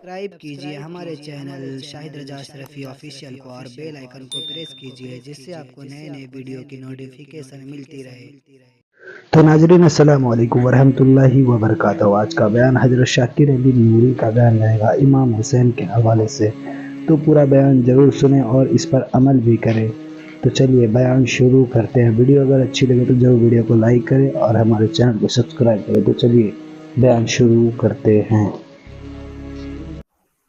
Subscribe کیجئے ہمارے channel شاہد رجا اشرفی آفیشیل کو اور بیل آئیکن کو پریس کیجئے جس سے آپ کو نئے نئے ویڈیو کی نوٹیفیکیشن ملتی رہے۔ تو ناظرین السلام علیکم ورحمۃ اللہ وبرکاتہ۔ آج کا بیان حضرت شاکر علی نوری کا بیان رہے گا امام حسین کے حوالے سے، تو پورا بیان ضرور سنیں اور اس پر عمل بھی کریں۔ تو چلیے بیان شروع کرتے ہیں۔ ویڈیو اگر اچھی لگے تو ضرور ویڈیو کو لائک کریں اور ہمارے چینل کو سبسکرائب کریں۔ تو چلیے بیان شروع کرتے ہیں۔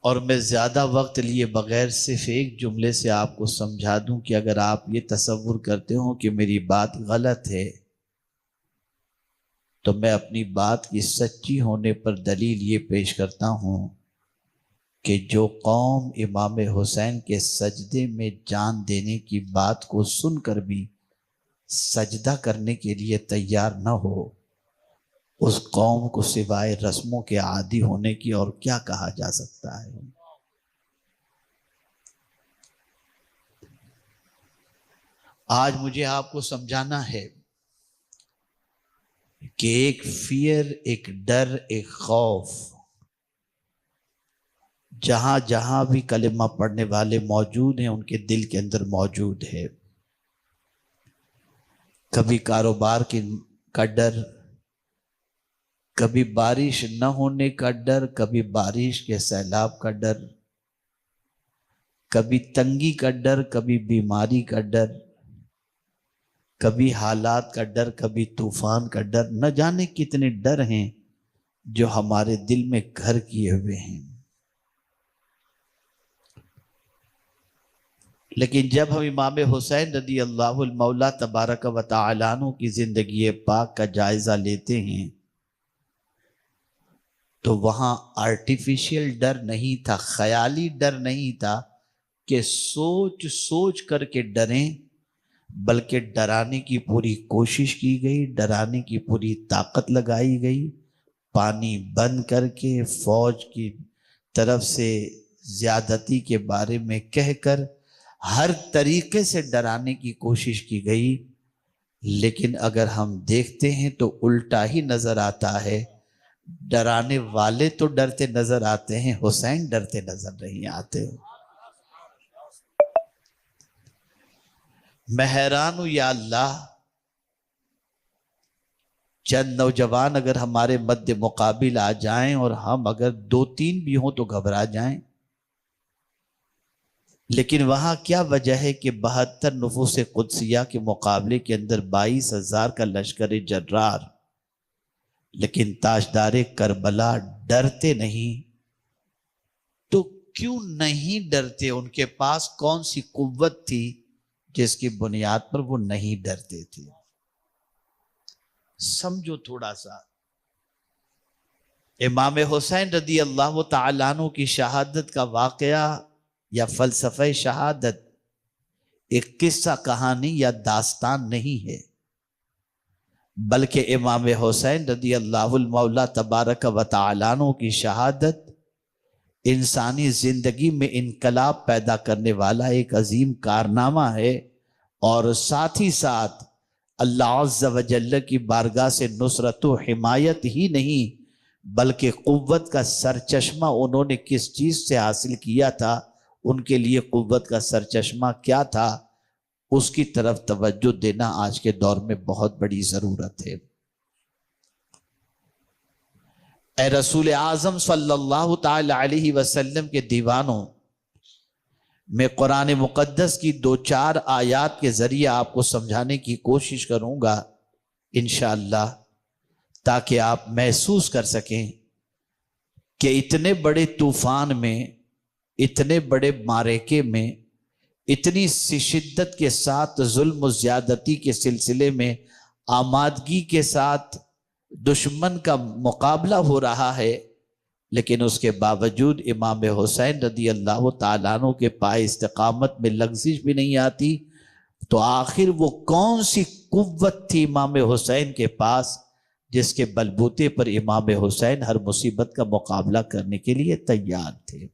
اور میں زیادہ وقت لیے بغیر صرف ایک جملے سے آپ کو سمجھا دوں کہ اگر آپ یہ تصور کرتے ہو کہ میری بات غلط ہے تو میں اپنی بات کی سچی ہونے پر دلیل یہ پیش کرتا ہوں کہ جو قوم امام حسین کے سجدے میں جان دینے کی بات کو سن کر بھی سجدہ کرنے کے لیے تیار نہ ہو، اس قوم کو سوائے رسموں کے عادی ہونے کی اور کیا کہا جا سکتا ہے۔ آج مجھے آپ کو سمجھانا ہے کہ ایک فیئر، ایک ڈر، ایک خوف جہاں جہاں بھی کلمہ پڑھنے والے موجود ہیں ان کے دل کے اندر موجود ہے۔ کبھی کاروبار کا ڈر، کبھی بارش نہ ہونے کا ڈر، کبھی بارش کے سیلاب کا ڈر، کبھی تنگی کا ڈر، کبھی بیماری کا ڈر، کبھی حالات کا ڈر، کبھی طوفان کا ڈر۔ نہ جانے کتنے ڈر ہیں جو ہمارے دل میں گھر کیے ہوئے ہیں۔ لیکن جب ہم امام حسین رضی اللہ المولا تبارک و تعالی عنہ کی زندگی پاک کا جائزہ لیتے ہیں تو وہاں آرٹیفیشل ڈر نہیں تھا، خیالی ڈر نہیں تھا کہ سوچ سوچ کر کے ڈریں، بلکہ ڈرانے کی پوری کوشش کی گئی، ڈرانے کی پوری طاقت لگائی گئی۔ پانی بند کر کے فوج کی طرف سے زیادتی کے بارے میں کہہ کر ہر طریقے سے ڈرانے کی کوشش کی گئی، لیکن اگر ہم دیکھتے ہیں تو الٹا ہی نظر آتا ہے۔ ڈرانے والے تو ڈرتے نظر آتے ہیں، حسین ڈرتے نظر نہیں آتے۔ میں حیران ہوں یا اللہ، چند نوجوان اگر ہمارے مد مقابل آ جائیں اور ہم اگر 2-3 بھی ہوں تو گھبرا جائیں، لیکن وہاں کیا وجہ ہے کہ 72 نفوس قدسیہ کے مقابلے کے اندر 22,000 کا لشکر جرار، لیکن تاجدار کربلا ڈرتے نہیں؟ تو کیوں نہیں ڈرتے؟ ان کے پاس کون سی قوت تھی جس کی بنیاد پر وہ نہیں ڈرتے تھے؟ سمجھو تھوڑا سا۔ امام حسین رضی اللہ تعالیٰ عنہ کی شہادت کا واقعہ یا فلسفہ شہادت ایک قصہ کہانی یا داستان نہیں ہے، بلکہ امام حسین رضی اللہ المولا تبارک و تعالیٰ عنہ کی شہادت انسانی زندگی میں انقلاب پیدا کرنے والا ایک عظیم کارنامہ ہے، اور ساتھ ہی ساتھ اللہ عز و جل کی بارگاہ سے نصرت و حمایت ہی نہیں بلکہ قوت کا سرچشمہ انہوں نے کس چیز سے حاصل کیا تھا، ان کے لیے قوت کا سرچشمہ کیا تھا، اس کی طرف توجہ دینا آج کے دور میں بہت بڑی ضرورت ہے۔ اے رسول اعظم صلی اللہ تعالی علیہ وسلم کے دیوانوں، میں قرآن مقدس کی 2-4 آیات کے ذریعے آپ کو سمجھانے کی کوشش کروں گا انشاءاللہ، تاکہ آپ محسوس کر سکیں کہ اتنے بڑے طوفان میں، اتنے بڑے معرکے میں، اتنی سی شدت کے ساتھ ظلم و زیادتی کے سلسلے میں آمادگی کے ساتھ دشمن کا مقابلہ ہو رہا ہے، لیکن اس کے باوجود امام حسین رضی اللہ تعالیٰ عنہ کے پائے استقامت میں لغزش بھی نہیں آتی۔ تو آخر وہ کون سی قوت تھی امام حسین کے پاس جس کے بلبوتے پر امام حسین ہر مصیبت کا مقابلہ کرنے کے لیے تیار تھے؟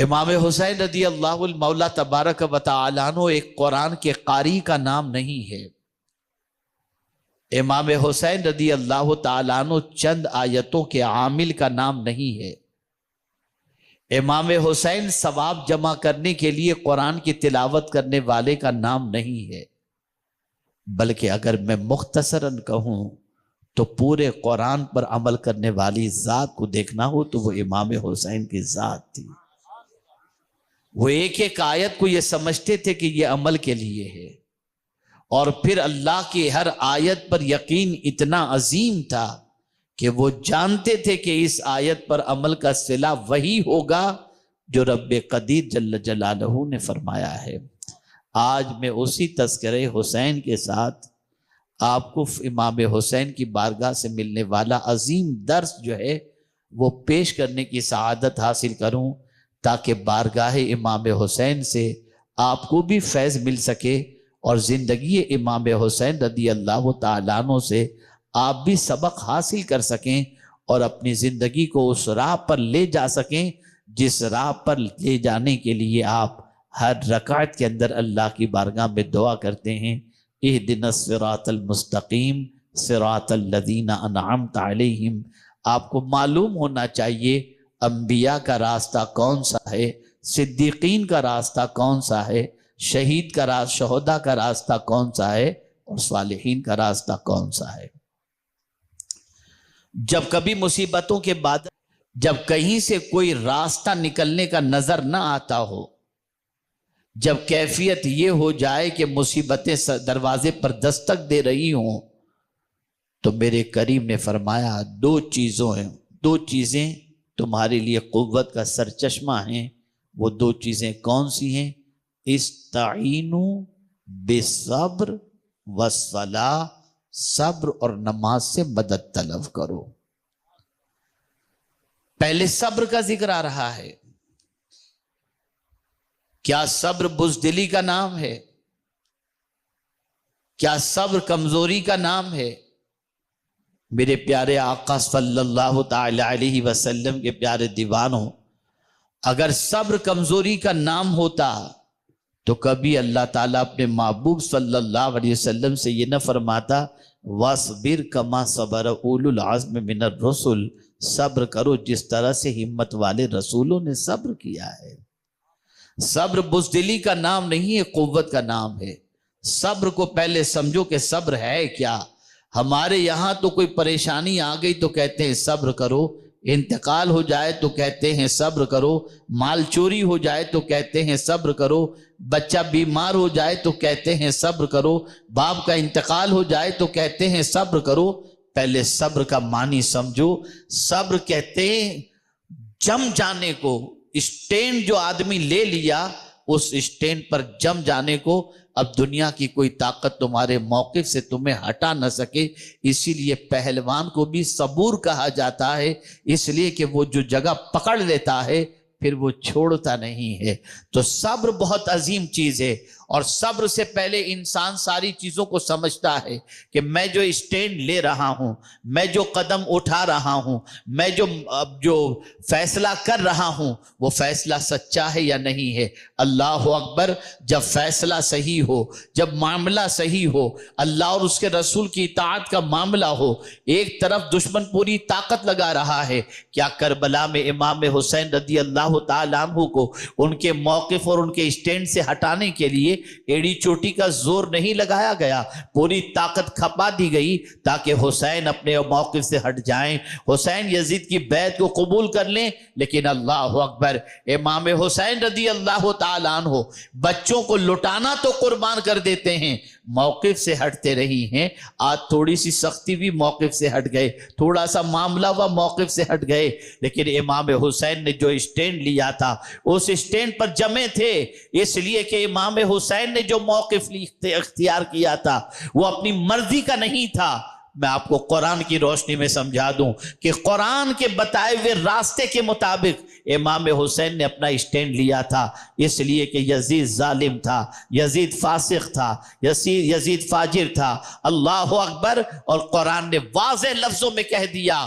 امام حسین رضی اللہ المولا تبارک و تعالیٰ عنہ ایک قرآن کے قاری کا نام نہیں ہے، امام حسین رضی اللہ تعالیٰ عنہ چند آیتوں کے عامل کا نام نہیں ہے۔ امام حسین ثواب جمع کرنے کے لیے قرآن کی تلاوت کرنے والے کا نام نہیں ہے، بلکہ اگر میں مختصراً کہوں تو پورے قرآن پر عمل کرنے والی ذات کو دیکھنا ہو تو وہ امام حسین کی ذات تھی۔ وہ ایک ایک آیت کو یہ سمجھتے تھے کہ یہ عمل کے لیے ہے، اور پھر اللہ کی ہر آیت پر یقین اتنا عظیم تھا کہ وہ جانتے تھے کہ اس آیت پر عمل کا صلہ وہی ہوگا جو رب قدیر جل جلالہ نے فرمایا ہے۔ آج میں اسی تذکرہ حسین کے ساتھ آپ کو امام حسین کی بارگاہ سے ملنے والا عظیم درس جو ہے وہ پیش کرنے کی سعادت حاصل کروں، تاکہ بارگاہ امام حسین سے آپ کو بھی فیض مل سکے اور زندگی امام حسین رضی اللہ تعالیٰ عنہ سے آپ بھی سبق حاصل کر سکیں اور اپنی زندگی کو اس راہ پر لے جا سکیں جس راہ پر لے جانے کے لیے آپ ہر رکعت کے اندر اللہ کی بارگاہ میں دعا کرتے ہیں، اہدنا الصراط المستقیم صراط الذین انعمت علیہم۔ آپ کو معلوم ہونا چاہیے انبیاء کا راستہ کون سا ہے، صدیقین کا راستہ کون سا ہے، شہید کا راستہ، شہداء کا راستہ کون سا ہے، اور صالحین کا راستہ کون سا ہے۔ جب کبھی مصیبتوں کے بعد جب کہیں سے کوئی راستہ نکلنے کا نظر نہ آتا ہو، جب کیفیت یہ ہو جائے کہ مصیبتیں دروازے پر دستک دے رہی ہوں، تو میرے کریم نے فرمایا دو چیزیں تمہارے لیے قوت کا سرچشمہ ہیں۔ وہ دو چیزیں کون سی ہیں؟ استعینوا بالصبر والصلاۃ، صبر اور نماز سے مدد طلب کرو۔ پہلے صبر کا ذکر آ رہا ہے۔ کیا صبر بزدلی کا نام ہے؟ کیا صبر کمزوری کا نام ہے؟ میرے پیارے آقا صلی اللہ تعالی علیہ وسلم کے پیارے دیوانوں، اگر صبر کمزوری کا نام ہوتا تو کبھی اللہ تعالیٰ اپنے محبوب صلی اللہ علیہ وسلم سے یہ نہ فرماتا وَاصْبِرْ كَمَا صَبَرَ أُولُو الْعَزْمِ مِنَ الرُّسُلِ، صبر کرو جس طرح سے ہمت والے رسولوں نے صبر کیا ہے۔ صبر بزدلی کا نام نہیں ہے، قوت کا نام ہے۔ صبر کو پہلے سمجھو کہ صبر ہے کیا۔ ہمارے یہاں تو کوئی پریشانی آ گئی تو کہتے ہیں صبر کرو، انتقال ہو جائے تو کہتے ہیں صبر کرو، مال چوری ہو جائے تو کہتے ہیں صبر کرو، بچہ بیمار ہو جائے تو کہتے ہیں صبر کرو، باپ کا انتقال ہو جائے تو کہتے ہیں صبر کرو۔ پہلے صبر کا معنی سمجھو۔ صبر کہتے ہیں جم جانے کو، اسٹینڈ جو آدمی لے لیا اس اسٹینڈ پر جم جانے کو، اب دنیا کی کوئی طاقت تمہارے موقف سے تمہیں ہٹا نہ سکے۔ اسی لیے پہلوان کو بھی صبور کہا جاتا ہے، اس لیے کہ وہ جو جگہ پکڑ لیتا ہے پھر وہ چھوڑتا نہیں ہے۔ تو صبر بہت عظیم چیز ہے، اور صبر سے پہلے انسان ساری چیزوں کو سمجھتا ہے کہ میں جو اسٹینڈ لے رہا ہوں، میں جو قدم اٹھا رہا ہوں، میں جو فیصلہ کر رہا ہوں وہ فیصلہ سچا ہے یا نہیں ہے۔ اللہ اکبر۔ جب فیصلہ صحیح ہو، جب معاملہ صحیح ہو، اللہ اور اس کے رسول کی اطاعت کا معاملہ ہو، ایک طرف دشمن پوری طاقت لگا رہا ہے، کیا کربلا میں امام حسین رضی اللہ تعالیٰ عنہ کو ان کے موقف اور ان کے اسٹینڈ سے ہٹانے کے لیے ایڑی چوٹی کا زور نہیں لگایا گیا، پوری طاقت کھپا دی گئی تاکہ حسین اپنے موقف سے ہٹ جائیں، حسین یزید کی بیعت کو قبول کر لیں۔ لیکن اللہ اکبر، امام حسین رضی اللہ تعالیٰ عنہ بچوں کو لٹانا تو قربان کر دیتے ہیں، موقف سے ہٹتے رہی ہیں۔ آج تھوڑی سی سختی بھی موقف سے ہٹ گئے، تھوڑا سا معاملہ ہوا موقف سے ہٹ گئے، لیکن امام حسین نے جو اسٹینڈ لیا تھا اس اسٹینڈ پر جمے تھے، اس لیے کہ امام حسین نے جو موقف اختیار کیا تھا وہ اپنی مرضی کا نہیں تھا۔ میں آپ کو قرآن کی روشنی میں سمجھا دوں کہ قرآن کے بتائے ہوئے راستے کے مطابق امام حسین نے اپنا اسٹینڈ لیا تھا، اس لیے کہ یزید ظالم تھا، یزید فاسق تھا، یزید فاجر تھا۔ اللہ اکبر۔ اور قرآن نے واضح لفظوں میں کہہ دیا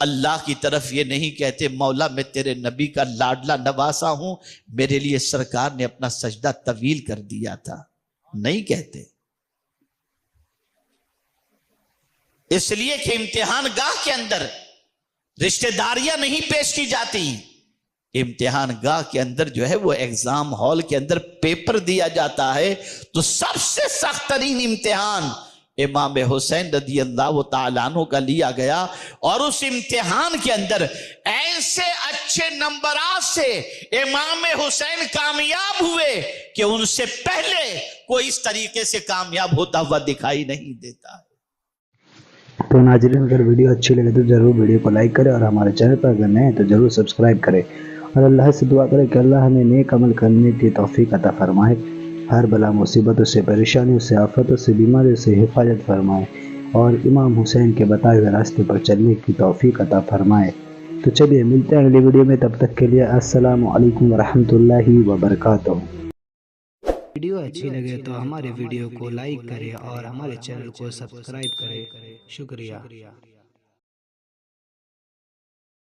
اللہ کی طرف یہ نہیں کہتے مولا میں تیرے نبی کا لاڈلا نواسا ہوں، میرے لیے سرکار نے اپنا سجدہ طویل کر دیا تھا، نہیں کہتے۔ اس لیے کہ امتحان گاہ کے اندر رشتہ داریاں نہیں پیش کی جاتی، امتحان گاہ کے اندر جو ہے وہ ایگزام ہال کے اندر پیپر دیا جاتا ہے، تو سب سے سخت ترین امتحان امام حسین رضی اللہ تعالیٰ عنہ کا لیا گیا، اور اس امتحان کے اندر ایسے اچھے نمبرات سے امام حسین کامیاب ہوئے کہ ان سے پہلے کوئی اس طریقے سے کامیاب ہوتا ہوا دکھائی نہیں دیتا ہے۔ تو ناظرین اگر ویڈیو اچھی لگے تو ضرور ویڈیو کو لائک کریں، اور ہمارے چینل پر اگر نئے ہیں تو ضرور سبسکرائب کریں، اور اللہ سے دعا کریں کہ اللہ ہمیں نیک عمل کرنے کی توفیق عطا فرمائے، ہر بلا مصیبتوں سے، پریشانیوں سے، آفتوں سے، بیماریوں سے حفاظت فرمائے، اور امام حسین کے بتائے ہوئے راستے پر چلنے کی توفیق عطا فرمائے۔ تو چلیے ملتے ہیں اگلی ویڈیو میں، تب تک کے لیے السلام علیکم ورحمۃ اللہ وبرکاتہ۔ ویڈیو اچھی لگے تو ہمارے ویڈیو کو لائک کریں اور ہمارے چینل کو سبسکرائب کریں۔ شکریہ۔